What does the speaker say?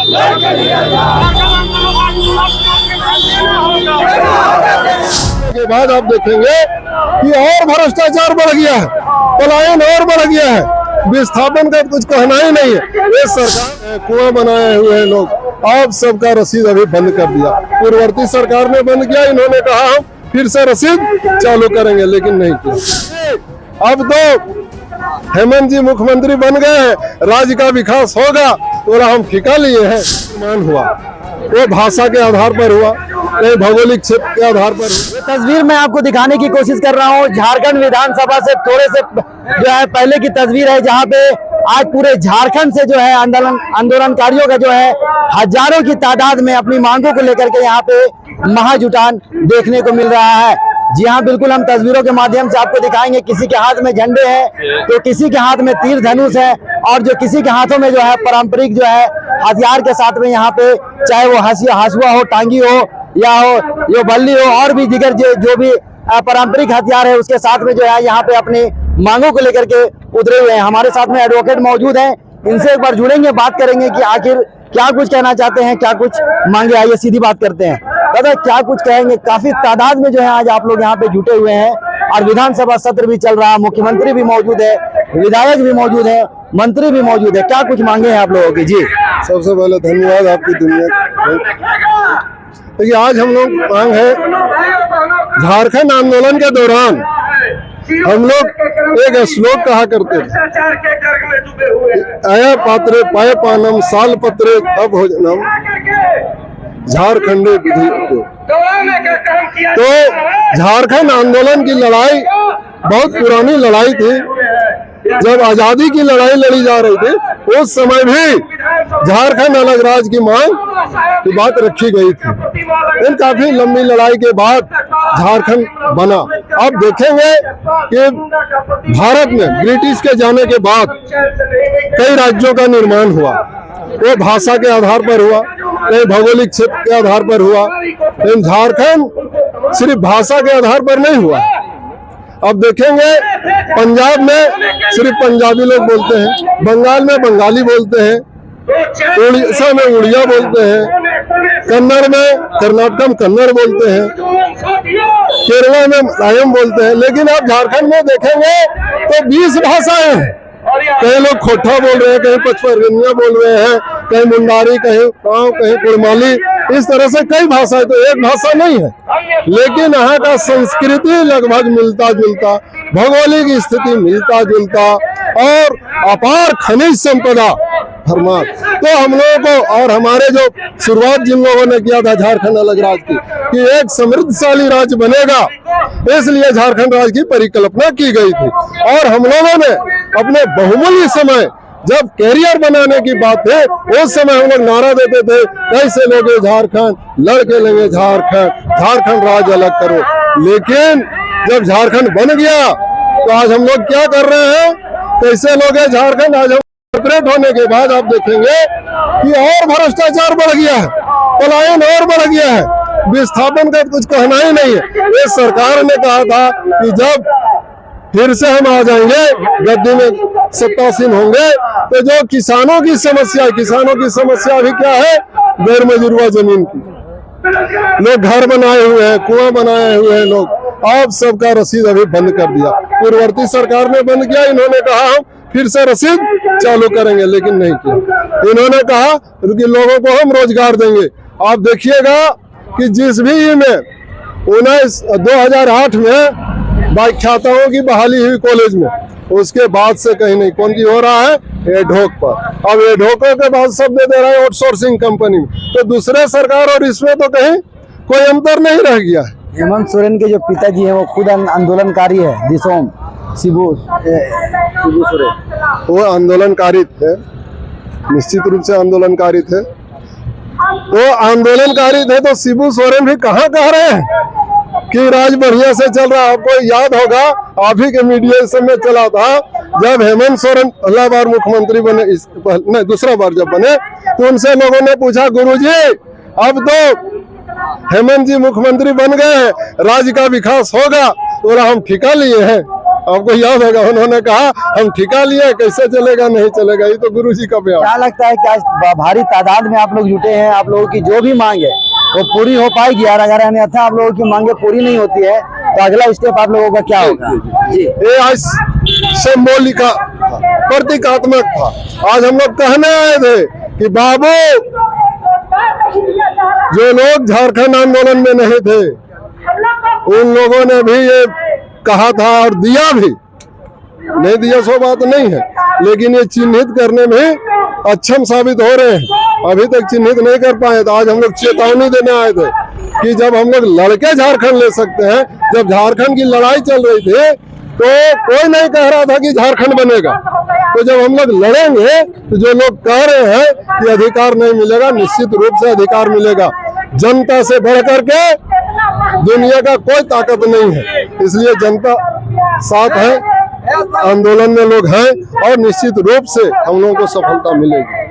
के बाद आप देखेंगे कि और भ्रष्टाचार बढ़ गया है, पलायन और बढ़ गया है, विस्थापन का कुछ कहना ही नहीं है। ये सरकार कुआं बनाए हुए हैं लोग, आप सबका रसीद अभी बंद कर दिया। पूर्ववर्ती सरकार ने बंद किया, इन्होंने कहा हम फिर से रसीद चालू करेंगे, लेकिन नहीं किया। अब तो हेमंत जी मुख्यमंत्री बन गए हैं, राज्य का विकास होगा और हम ठिका लिए हैं। निर्माण हुआ वो भाषा के आधार पर हुआ, कहीं भौगोलिक क्षेत्र के आधार पर हुआ। तस्वीर मैं आपको दिखाने की कोशिश कर रहा हूँ झारखंड विधानसभा से थोड़े से जो है पहले की तस्वीर है, जहाँ पे आज पूरे झारखंड से जो है आंदोलनकारियों का जो है हजारों की तादाद में अपनी मांगों को लेकर के यहाँ पे महाजुटान देखने को मिल रहा है। जी हाँ, बिल्कुल हम तस्वीरों के माध्यम से आपको दिखाएंगे। किसी के हाथ में झंडे हैं तो किसी के हाथ में तीर धनुष है, और जो किसी के हाथों में जो है पारंपरिक जो है हथियार के साथ में यहाँ पे, चाहे वो हंसुआ हो, टांगी हो या हो यो बल्ली हो, और भी दिगर जो भी पारंपरिक हथियार है उसके साथ में जो है यहाँ पे अपनी मांगों को लेकर के उतरे हुए हैं। हमारे साथ में एडवोकेट मौजूद हैं, इनसे एक बार जुड़ेंगे, बात करेंगे कि आखिर क्या कुछ कहना चाहते हैं, क्या कुछ मांगे। आइए सीधी बात करते हैं। दादा क्या कुछ कहेंगे? काफी तादाद में जो है आज आप लोग यहाँ पे जुटे हुए हैं और विधानसभा सत्र भी चल रहा है, मुख्यमंत्री भी मौजूद है, विधायक भी मौजूद है, मंत्री भी मौजूद है, क्या कुछ मांगे हैं आप लोगों की? जी सबसे पहले धन्यवाद आपकी दुनिया। देखिए आज हम लोग मांग है, झारखंड आंदोलन के दौरान हम लोग एक श्लोक कहा करते थे, आया पात्रे पाए पानम साल पत्रे तब भोजनम झारखंड विधि। तो झारखंड आंदोलन की लड़ाई बहुत पुरानी लड़ाई थी। जब आजादी की लड़ाई लड़ी जा रही थी उस समय भी झारखंड अलग राज्य की मांग की बात रखी गई थी। इन काफी लंबी लड़ाई के बाद झारखंड बना। अब देखेंगे कि भारत में ब्रिटिश के जाने के बाद कई राज्यों का निर्माण हुआ, वो भाषा के आधार पर हुआ, कहीं भौगोलिक क्षेत्र के आधार पर हुआ, लेकिन झारखंड सिर्फ भाषा के आधार पर नहीं हुआ। अब देखेंगे पंजाब में सिर्फ पंजाबी लोग बोलते हैं, बंगाल में बंगाली बोलते हैं, उड़ीसा में उड़िया बोलते हैं, कन्नड़ में कर्नाटक में कन्नड़ बोलते हैं, केरला में मलयालम बोलते हैं। लेकिन आप झारखंड में देखेंगे तो 20 भाषाएं हैं। कई लोग खोटा बोल रहे हैं, कहीं पचपरगनिया बोल रहे हैं, कहीं मुंडारी, कहीं गाँव, कहीं कुड़माली, इस तरह से कई भाषाएं। तो एक भाषा नहीं है, लेकिन यहाँ का संस्कृति लगभग मिलता जुलता, भौगोलिक स्थिति मिलता जुलता और अपार खनिज संपदा भरमार। तो हम लोगों को और हमारे जो शुरुआत जिन लोगों ने किया था झारखंड अलग राज्य की, कि एक समृद्धशाली राज्य बनेगा, इसलिए झारखंड राज्य की परिकल्पना की गई थी। और हम लोगों ने अपने बहुमूल्य समय जब कैरियर बनाने की बात है, उस समय हम लोग नारा देते थे, कैसे लोगे झारखंड, लड़के लेंगे झारखंड, झारखंड राज्य अलग करो। लेकिन जब झारखंड बन गया तो आज हम लोग क्या कर रहे हैं, कैसे लोगे झारखंड। आज हम सेपरेट होने के बाद आप देखेंगे कि और भ्रष्टाचार बढ़ गया है, पलायन और बढ़ गया है, विस्थापन का कुछ कहना ही नहीं है। ये सरकार ने कहा था कि जब फिर से हम आ जाएंगे, गद्दी में सत्तासीन होंगे, तो जो किसानों की समस्या भी क्या है, गैर मजरूआ जमीन की। लोग घर बनाए हुए हैं, कुआं बनाए हुए हैं लोग, आप सबका रसीद अभी बंद कर दिया। पूर्ववर्ती सरकार ने बंद किया, इन्होंने कहा हम फिर से रसीद चालू करेंगे, लेकिन नहीं किया। इन्होंने कहा कि लोगों को हम रोजगार देंगे। आप देखिएगा कि जिस भी में 2008 में व्याख्याताओं की बहाली हुई कॉलेज में, उसके बाद से कहीं नहीं। कौन की हो रहा है? एडहोक पर। अब एडहोकों के बाद सब दे दे रहा है आउटसोर्सिंग कंपनी में। तो दूसरे सरकार और इसमें तो कहीं कोई अंतर नहीं रह गया है। हेमंत सोरेन के जो पिताजी हैं वो खुद आंदोलनकारी है, दिसोम शिबू सोरेन, वो आंदोलनकारी थे, निश्चित रूप से आंदोलनकारी थे। वो आंदोलनकारी थे तो शिबू सोरेन भी कहाँ कह रहे हैं कि राज बढ़िया से चल रहा। आपको याद होगा, आप ही के मीडिया में चला था, जब हेमंत सोरेन पहला बार मुख्यमंत्री बने, नहीं दूसरा बार जब बने, तो उनसे लोगों ने पूछा, गुरुजी अब तो हेमंत जी मुख्यमंत्री बन गए हैं, राज्य का विकास होगा, तो हम ठिका लिए हैं, आपको याद होगा उन्होंने कहा हम ठिका लिए, कैसे चलेगा नहीं चलेगा, ये तो गुरु जी का बयान। क्या लगता है कि आज भारी तादाद में आप लोग जुटे हैं, आप लोगों की जो भी मांग है वो पूरी हो पाएगी? यार अगर अन्यथा आप लोगों की मांगे पूरी नहीं होती है तो अगला स्टेप आप लोगों का क्या होगा? जी, ये आज सिंबॉलिक प्रतीकात्मक था। आज हम लोग कहने आए थे कि बाबू, जो लोग झारखंड आंदोलन में नहीं थे उन लोगों ने भी ये कहा था और दिया भी, नहीं दिया सो बात नहीं है, लेकिन ये चिन्हित करने में अक्षम साबित हो रहे हैं। अभी तक चिन्हित नहीं कर पाए, तो आज हम लोग चेतावनी देने आए थे कि जब हम लोग लड़के झारखंड ले सकते हैं, जब झारखंड की लड़ाई चल रही थी तो कोई नहीं कह रहा था कि झारखंड बनेगा, तो जब हम लोग लड़ेंगे तो जो लोग कह रहे हैं कि अधिकार नहीं मिलेगा, निश्चित रूप से अधिकार मिलेगा। जनता से बढ़ करके दुनिया का कोई ताकत नहीं है, इसलिए जनता साथ है, आंदोलन में लोग हैं और निश्चित रूप से हम लोगों को सफलता मिलेगी।